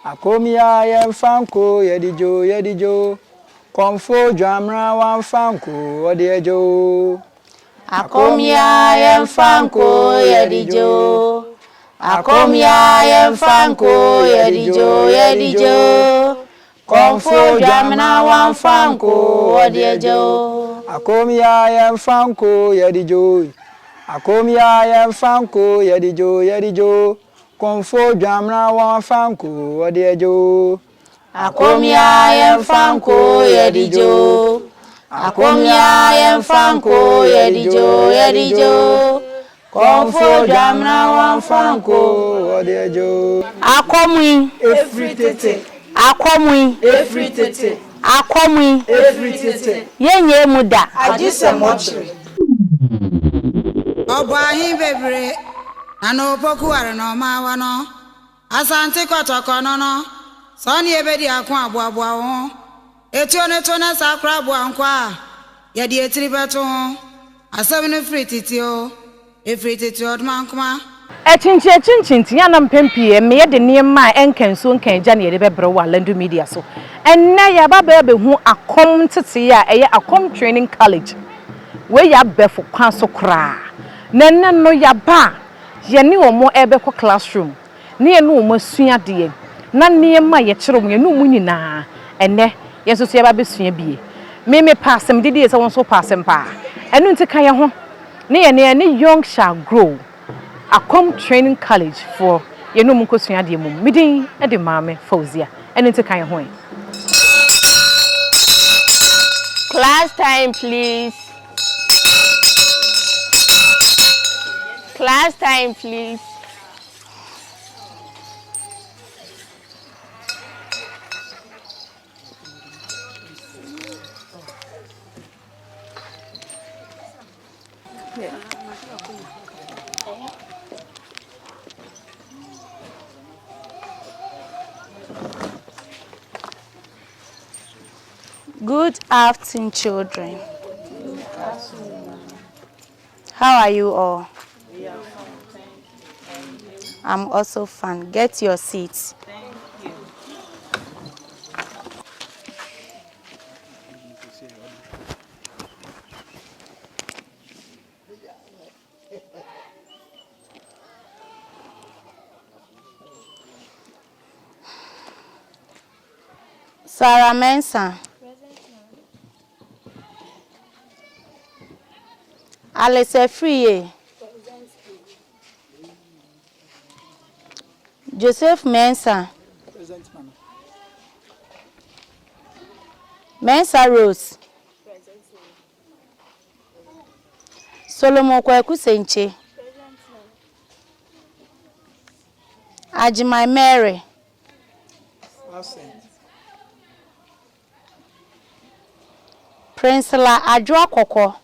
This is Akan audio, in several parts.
Akomia yem fanko yedijo Akomfour jamra wan fanko odiejo Akomia yem fanko yedijo Akomia yem fanko yedijo Akomfour jamra wan fanko odiejo Akomia yem fanko yedijo Akomia yem fanko yedijo Akomfour jamra wan fanko odiejo Akomia yem fanko yedijo Akomia yem fanko yedijo Akomfour jamra wan fanko odiejo Akomui Efritete Akomui Efritete Akomui Efritete yenye muda Ajise mochri Obahin bebre nano poku are no mawa no asante kotoko no no soni ebedi akon aboabo ho etio ne to na sakra abo ankwa ye de etiri beto ho asem ne frititi o efrititi odmankoma Chinchin ya na mpempie me ye de niema enkenso nkanja na ye de bebre wa Alandu Media so enne ya baba be hu akom tete ya eye akom training college we ya befo kwan so kra nenne no ya ba ye ne omo ebe ko classroom ne ye no omo sua de na niema ye kire omo ye no mu nyina enne ye so ya ba be sua bie me passem didi ye so won so passem pa enu ntika ye ho ne young shall grow Akom Training College for yenum nkosua de mum midin e de maame Fauzia ene nte kan ho Class time please. Class time please. Good afternoon, children. How are you all? I'm also fine. Get your seats. Sarah Mensah. Alice Friye. Joseph Mensah. Present mama. Mensah Rose. Solomon Kwaku Senche. Ajimai Mary. Absent. Prince La Adwa Koko.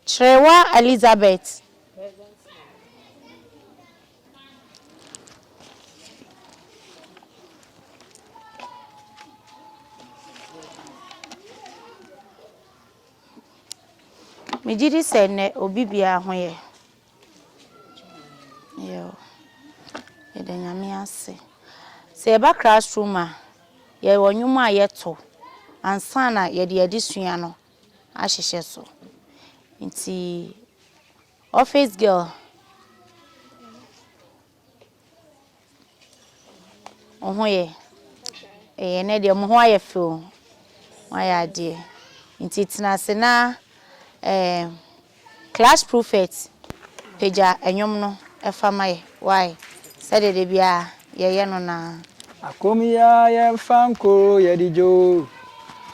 Trewa Elizabeth. Mijidi sene obibia hoye. Yo. Ede nyame ase. Se ba classroom a ye wonwuma yeto ansana ye de adisua no ahyehye so. Nti office girl ohoye ne de mo ho aye feel why ade nti tinase na class prophet peja enyom no efamaye why said de bia ye no na Akomia yem fanko yedijo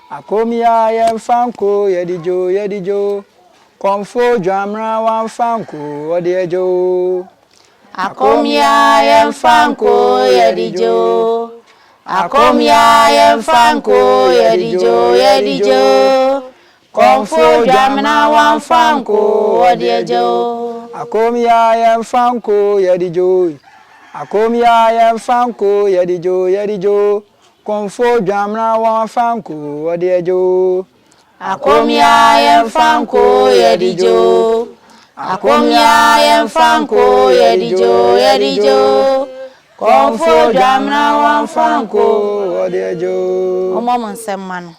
Akomia yem fanko yedijo Akomfour jamra wan fanko odiejo Akomia yem fanko yedijo Akomia yem fanko yedijo Akomfour jamra wan fanko odiejo Akomia yem fanko yedijo Akomia yem fanko yedijo Akomfour jamra wan fanko odiejo Akomia yem fanko yedijo Akomia yemfanko yedijo Akomfour jamna wanfanko odejo Omo nsema no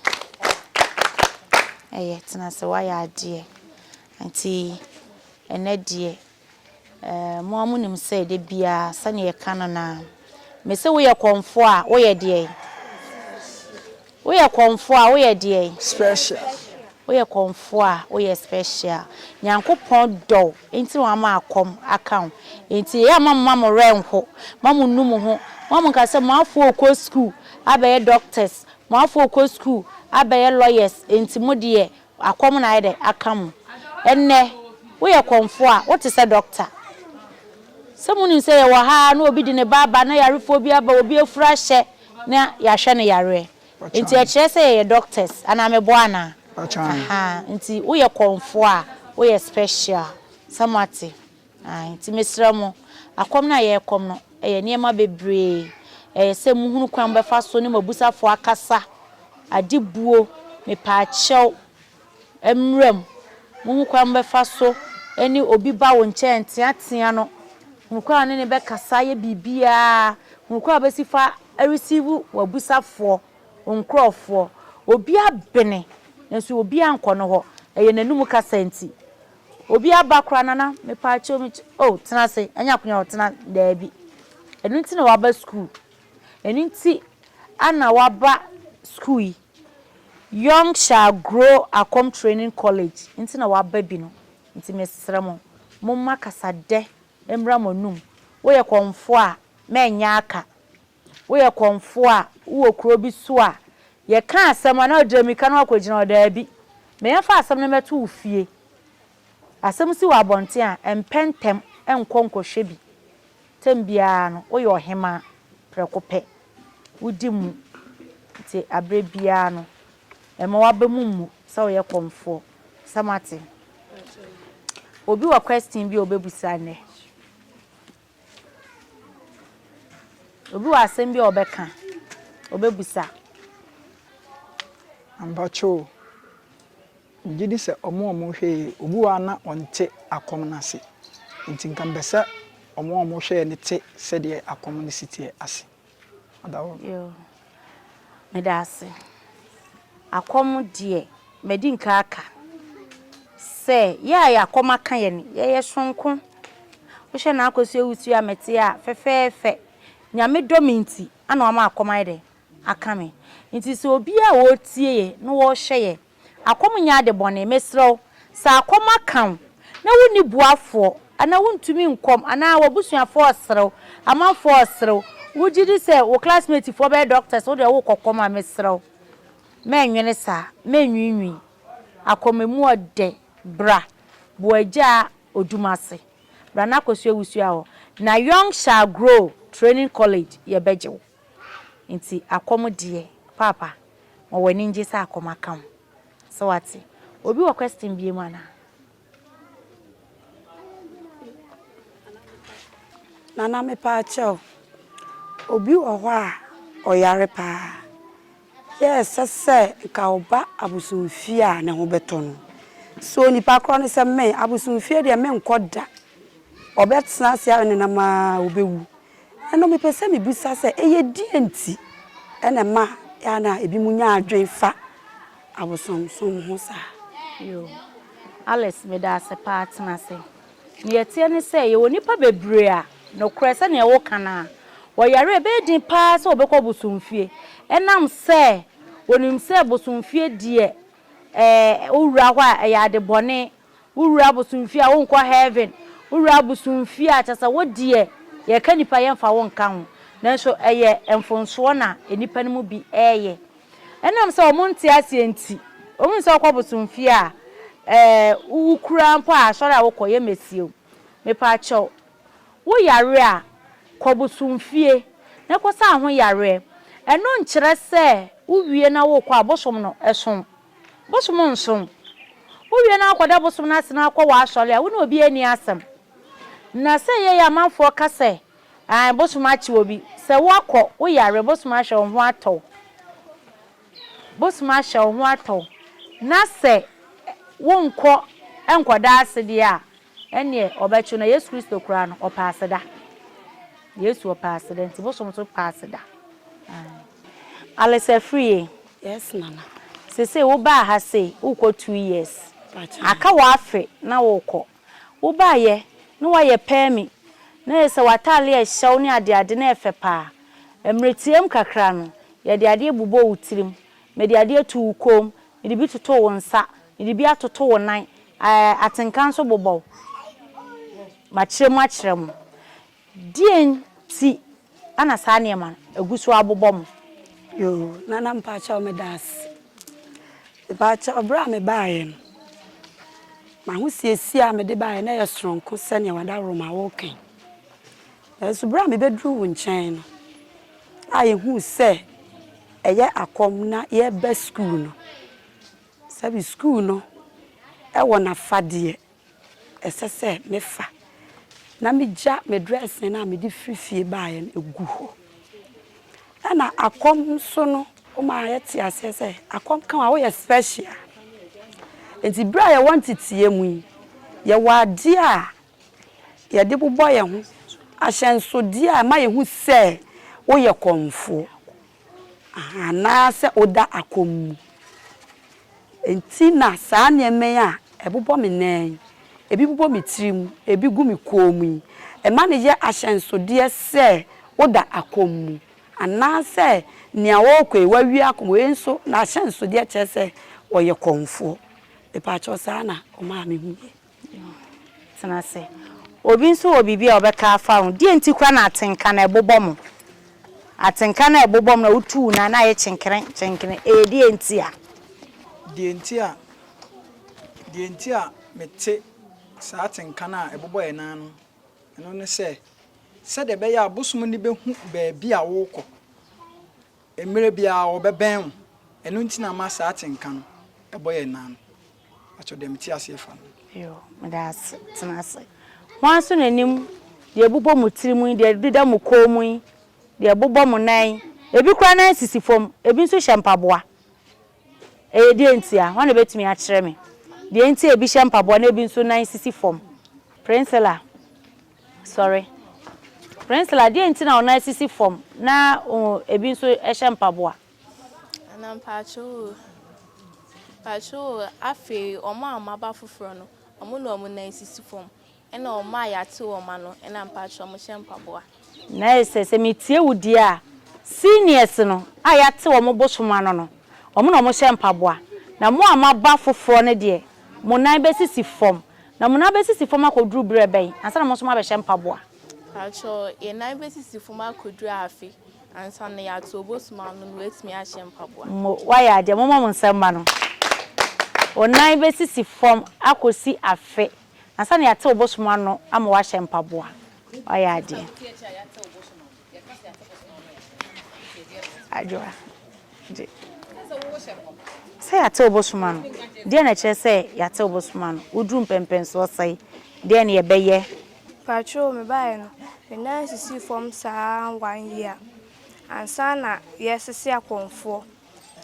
tena se wa ya ade anti ene de mo amunim se de bia sane ye kan na me se wo ye Akomfour a wo ye de wo ye Akomfour a wo ye de special wo ye Akomfour a wo ye special nyankopon do enti wa ma akom account enti ya mama mo renho mama num ho mama ka se mo afo ko school abaye doctors mo afo ko school abaye lawyers enti mo de akom na ide akam enne wo ye Akomfour a wo te se doctor Someone say wa ha na obi di ne baba na yarefo bi aba obi afura hye na ya hwe ne yare enti a kire say ye doctors ana me boana aha enti wo ye Akomfour a wo ye special samati enti mesramo akom na ye kom no ye niema bebre se muhunu kwan befa so ne mabusafo akasa adibuo me pa chew emrem muhunu kwan befa so eni obi ba wo nche entiatia no Mukwa ne be kasa ye bibia mukwa be sifa receive wabusafo onkrofo obi abene nso obi ankono ho eye nanum kasa nti obi abakra nana me pa che omi tena se anya konya tena da bi enu nti na waba school enu nti ana waba school Young shall grow Akom training college nti na waba bi no nti mesremo momma kasa de Emra monum wo ye Akomfour a menya aka wo ye Akomfour a wo kro bi so a ye ka asem na odramika na akogina oda bi me ya fa asem na meto ufie asem si wa bonte a empentem enkonkohwe bi tembia no wo ye ohema prekope wudi mu ti abre bia no ema wa ba mu sa wo ye Akomfour samate obi wa question bi obebusa ne obi wa asem bi obeka obebusa ambacho gidi se omo hwe obi wa na onte akom na se nti nkan besa omo hwe ne te se de akom ne sitie ase adawo yo medase akom de medinka aka se ya akom aka ye ne ye sonko wo hwe na akosu ewusu ya mete a fefefe nyame dominti ana wa ma akom ayde akame nti se obi a wo tie no wo hweye akom nya de bone mesrew sa akom akan na woni buafo ana wontumi nkom ana wabusuafo osrew amafo osrew wugidi se wo classmate fo be doctors wo de wo kokom a mesrew menwene sa menwinwi akomemu ode bra boaja odumase bra na kosu ewusu a na Young shall grow training college ye bejew nti akom de papa mo wani nje sa akom akam so wati obi wa question bi mu ana nana me pa chao obi wo ho a oyare pa yes se ka oba abusunfie a ne ho beto no so nipa kro ne se me abusunfie de me nkoda obetena se a ne na ma obewu eno me pese me busa se eye dienti ene ma ya na ebi munya adwen fa abusonsom ho sa yo Alex me da se partner se ne yetie ne se ye woni pa bebre a no krese ne wo kana wo yare be din pa se obekọ busumfie enam se wonim se busumfie die owura kwa ya de bone owura busumfie a wonkọ heaven owura busumfie a chasa wo die ye ka nipa ye mfa wonka ho nanso eye emfonso na enipa ne mu bi eye enam se omonte asienti omun se okọ busumfie a ukura mpo a sori a wokoye mesio me pa cho wo yare a kobusumfie na kosa ho yare eno nkire se uwie na wo kwa bosom no esom bosom nsom uwie na akwada bosom na sina akwa wa sori a wo na obi ani asem na se ye ya manfo ka se bosom achi obi se wo akọ wo yare bosom ahwe ho atọ bosom ahwe ho atọ na se wonkọ enkoda ase dia ene obechu na Yesu Kristo kura no opaseda Yesu opaseda nti bosom so paseda Alisa free Yes, Nana. Sese wo ba ha say uko 2 years. Aka wa afe na wo ko. Wo ba ye na wa ye pemi. Na yese watale e hyew ne ade na efe pa. Emretiem kakra no ye de ade bubo wutirim. Me de ade tu ukom, me de bi toto wo nsa, me de bi atoto wo nan. Atenkan so bobo. Machirem. Dien ti ana sa ne ma egusu abobom. Yo, Nana mpacha me das. Mpacha obra me bae. Ma hu siesia me de bae na ye stronko se ne wada roma woken. Eso bra me bedru wo nchen no. Aye hu se eye akom na ye be school no. Sabi school no e wona fade esese me fa. Na me ja me dress na me di frifie bae no egu ho. Ana akom so no o ma yeti asese akom kan wa wo special enti bra ya want tie mu ye wade a ye de bobɔ ye ho ahyenso die a ma ye hu se wo ye komfo na se oda akom enti na saa ne men a ebobɔ me nan ebi bobɔ me tirim ebi gu me komu e ma ne ye ahyenso die se oda akom anase nia wo kwe wawi akom enso na ahyenso de chese oye komfo e pa cho sana o ma me hu Sana se obi nso obi bia obeka afa ho die nti kwa na atenka na ebobom atenka na ebobom na utu na ye chenkren die nti a mete sa atenka na ebobo ye nan no eno ne se de be ya abosum ni be hu ba bia wo kɔ emere bia wo beben eno nti na ma sa atenka no ebo ye nan acho dem ti ase fa no yo medas tenase wanso nanim de ebubo mutirimu de dida mukomu de ebubo munan ebi kwa nan sisi fom ebi nso hyempaboa de ntia wana betumi a kyerɛ me de ntia ebi hyempaboa na ebi nso nan sisi fom Princella de ntia na nan sisi fom na ebi nso hyempaboa Anampacho afi oma amaba fufuro no omo no omo nan sisi fom ena oma yate oma no ena mpacho omo hyempaboa na ese metie wudi a seniors no ayate omo bosoma no omo no omo hyempaboa na mo amaba fufuro ne de mo nan be sisi fom na mo nan be sisi fom akoduru brebe ansa na mo so ma be hyempaboa pacho e nan be sisi fom akoduru afi ansa na yate obosoma no wetimi a hyempaboa mo waya de mo mo nsema no onan be sisi fom akosi afe ansa na yate obosoma no ama wa hyempaboa waya de ajora de say yate obosoma no de na kire say yate obosoma no udru mpempen so sai de na ye beye pacho me bae no me nan sisi fom saa 1 year ansa na yesisi akomfo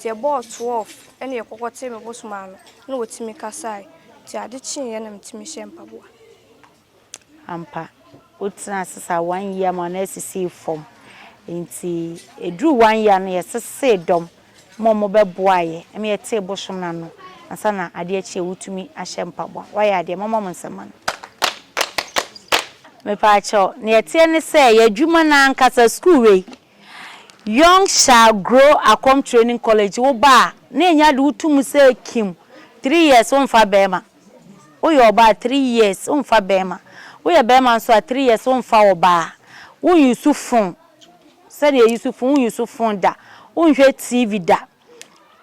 ti ebo 12 ene yekokote me bosoma no na wotimi kasai ti ade chin ye na mtimi hyempaboa ampa utina sisa 1 year ma na sisi fom enti edru 1 year no yesese dom mo beboaye eme yete bosom na no ansa na ade achi wutumi ahympaboa waya ade mo nsema no me pacho ne yete ne say yadwuma na ankasa school we Young shall grow Akom Training College wo ba na enya de utum say kim 3 years on fa bema wo yo ba 3 years on fa bema wo ye bema so 3 years on fa wo ba wo Yusufun say de Yusufun da wo hwe TV da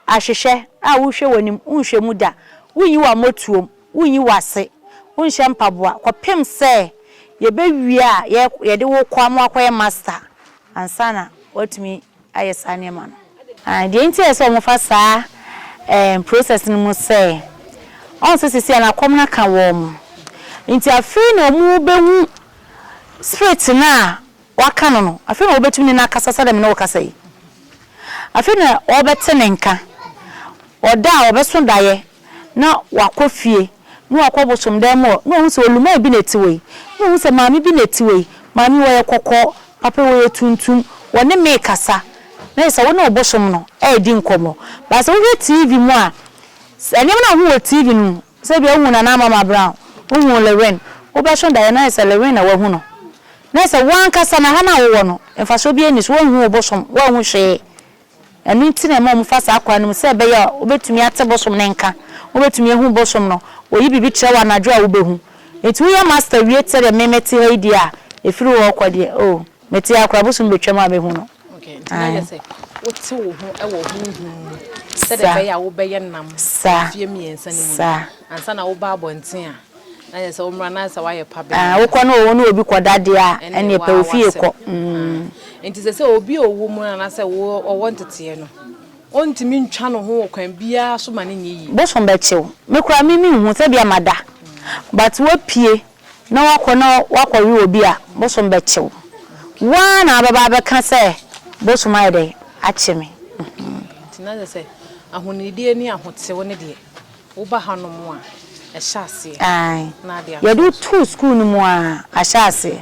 ahwehwe a wo hwe wanim wo hwe mu da wo yi wa motuom wo yi wase wo hye mpaboa kopem say ye be wi a ye de wo kwa mo akoye master ansana otumi ayesane man de nti eso mo fa saa process no mo say on sisi na kom na ka wo mo nti afi na mu behu spirit na waka no afi na obetumi na kasasa dem na wakasa yi afi na obetene nka oda obeso daye na wakofie no akobo som dem mo no hu se oluma bi na tiwe no hu se maami bi na tiwe maami wo ye kokko papa wo ye tuntum woni me kasa na se wo na obosom no e di nkomo ba se wo TV mu a enyem na hu wo TV nu se bi hu na mama brown hu Leren wo ba shon da na se Leren na wo hu no na se wan kasa na ha na wo no emfa so bi eni so wo hu obosom wo hu hwe enu ntine ma mo fasa akwa no se be ya obetumi ate bosom ne nka obetumi ehu bosom no oyi bibi kire wa najo a wo behu etu ya master wie tere memeti ha idi a efiri wo kwade oh meti akwa bosom betwam a behu no okay ntina say wote wo hu e wo hu se de be ya wo be ye nam fie miensa ni mu ansa na wo ba abonten a na ye se wo mra na se wa ye pa be wo kɔ no wo no obi kɔdade a ene pe ofie kɔ enti se obi owo mu na se wo ɔwontete no ontimi ntwa no ho kwan bia so ma ne nyi bosom be chew me kura mi hu se bia mada but wo pie na wakɔ na wakɔwe obi a bosom be chew wa na baba be ka se bosom ayede ache me tina se ahonidie ni ahotewo ne de wo ba hanom a ehase ai na de ya do to school no mu a ahase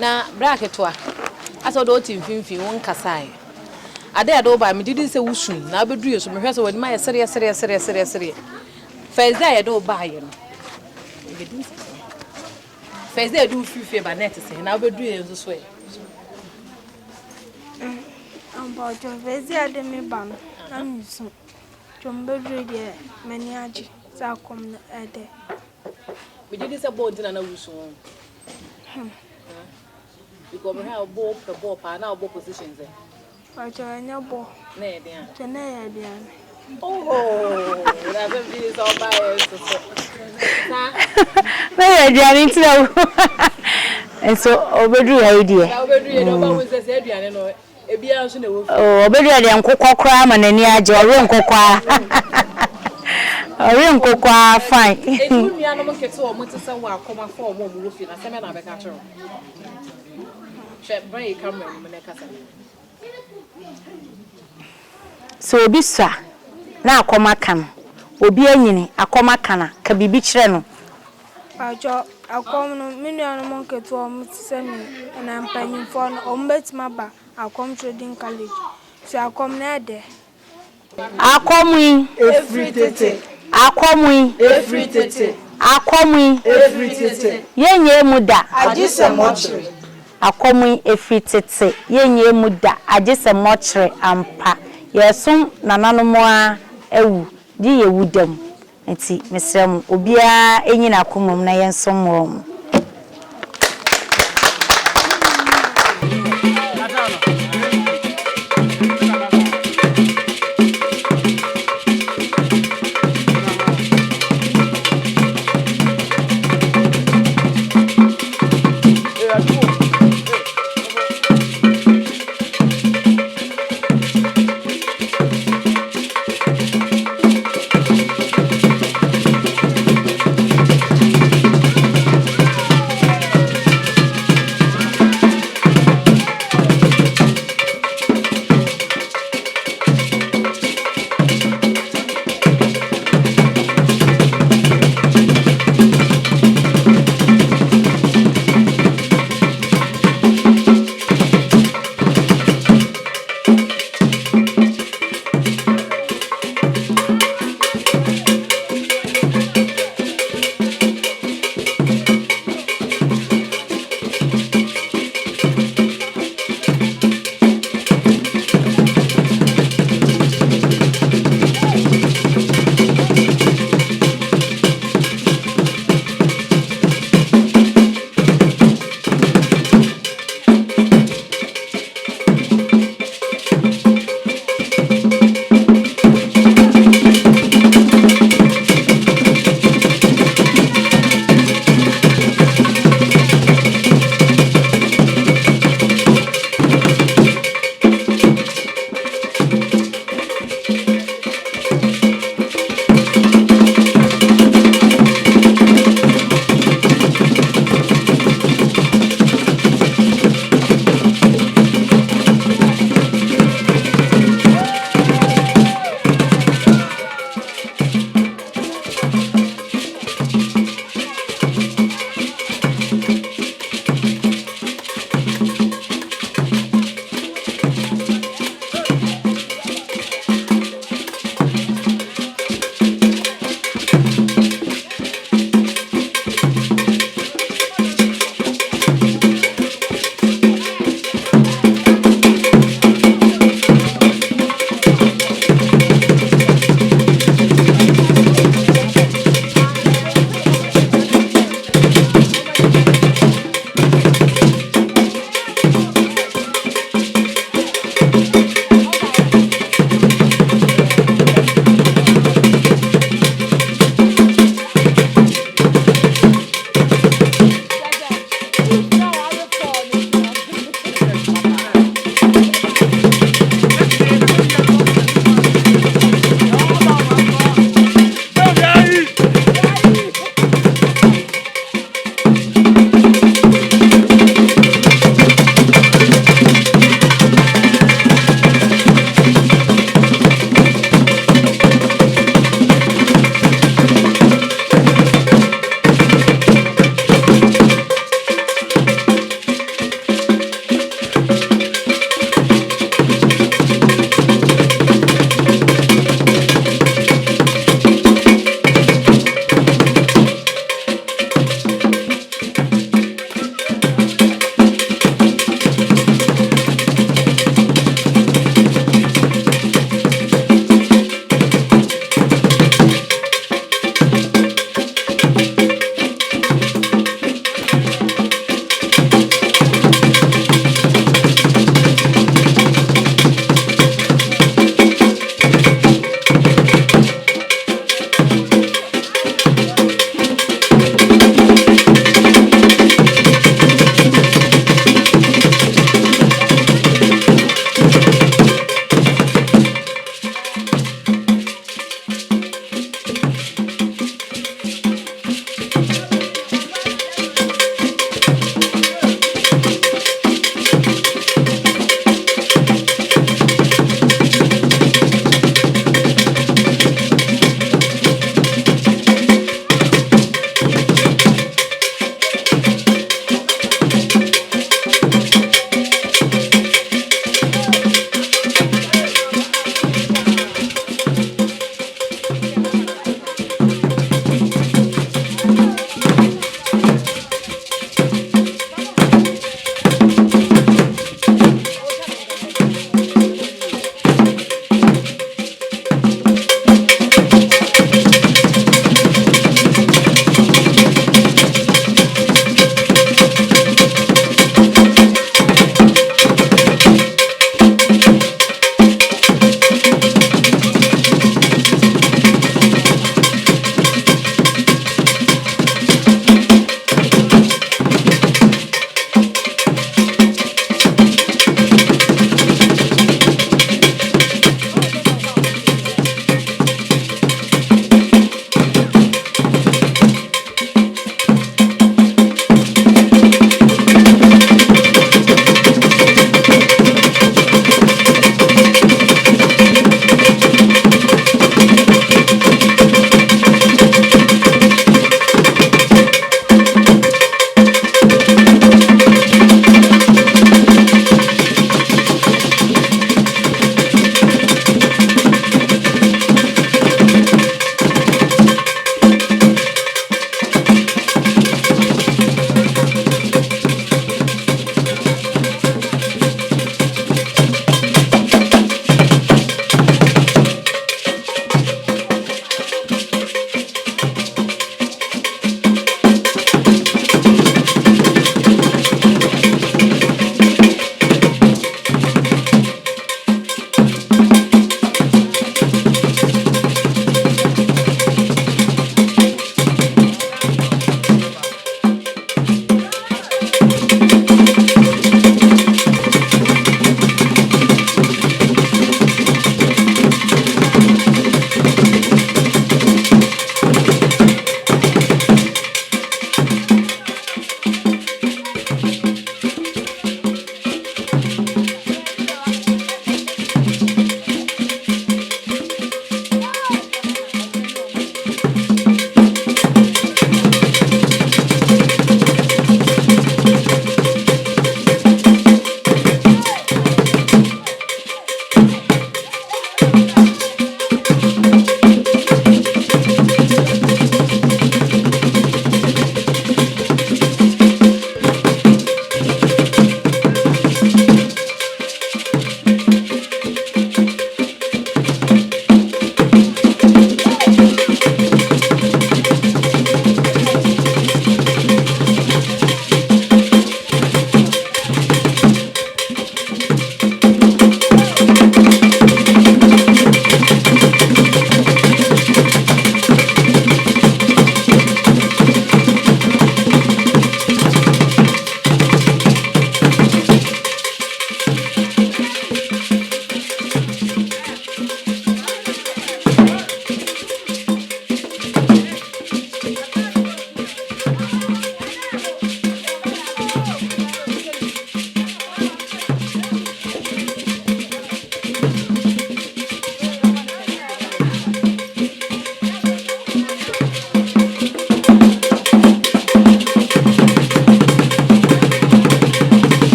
na bracket wa aso do timfimfi won kasae ade ado ba me didi se wusun na bedu yeso me hwese wani ma ye sere first day ya do ba ye no first day do fifi ba net se na bedu yeso so e amba jo first day ade me ba no na nso jo mbedu de mani agi sa kom na ade me didi se bo ntina na wusun because we have ball pa na ball positions there. Ajo anya ball. Na e dia. Tena ya dia. Oh, na be bi so ba e so. na ya dia ni tira enso obedu ya idie Na obedu ye no ba wo se aduane no e bia nso na wo fi. oh obedu ya nkokwa kra ma nani age ore nkokwa ore nkokwa fine E tu nua no mo kete o mo te se wo akoma fa o mo wo fi na se me na be ka tro. Bring camera no me kasa. so obi sa na akoma kan obi anyini akoma kana ka bibi kire no Ajo akom no menu anu mo ketu o mtse me na mpanyimfo no o mbetima ba akom trading college so akom na ede akomu Every tete. akomu Every tete. akomu Every tete. yenye muda Ajise mochre. akomu efitete yenye muda ajise mochre ampa yesum nananom a ewu di yewudam enti mesrem obia enyi na akomum na yensom wo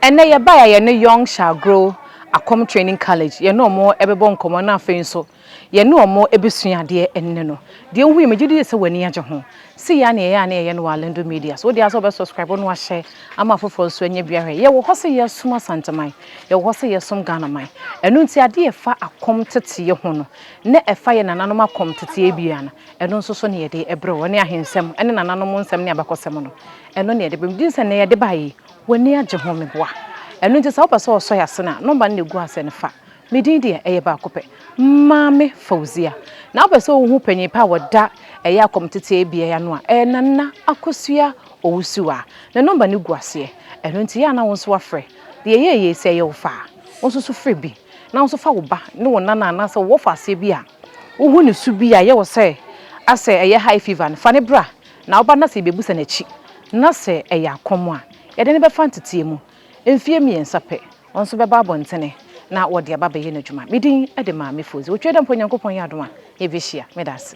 And na ye ba ya ne young shall grow Akom Training College. Ye no more ebebo nkomo na afei so. Ye no more ebesuade enne no. De hu me gidi se wani age ho. Si ya na ye no Alandu Media. So de aso be subscribe no wa share ama foforo so anya bia hwe. Ye wo hose ye suma santaman. Ye wo hose ye sum Ghana man. Enu nti ade ye fa akom tete ye ho no. Ne efa ye nananom akom tete ye bia na. Enu nso so ne ye de ebre wo ne ahensem ene nananom nsem ne abakosem no. Enu ne ye de bemdi se ne ye de bayi. Wani age ho me boa. Enu nti sa wo pese so ya se na number ne gu ase ne fa. Medin de eye ba kope. Mame Fauzia. Na wo pese wo hu panyi pa woda eye akom tete e bia ya no a nana akosua owusuwa. Na number ne gu ase. Enu nti ya na wo so afre. De ye se ye wo fa. Wo so free bi. Na wo so fa wo ba ne wo nana na se wo fa ase bi a. Wo hu ne su bi a ye wo se ase eye high fever ne fa ne bra. Na wo ba na se bebusa na chi. Na se eye akom a. Ye de ne be fa ntetie mu. Emfie miensa pe. Onso be ba abontene na wo de aba be ye n'adwuma. Medin e de ma me fozi. Wo tweda mpo Nyankopon ya adoma. Ye be hia. Medase.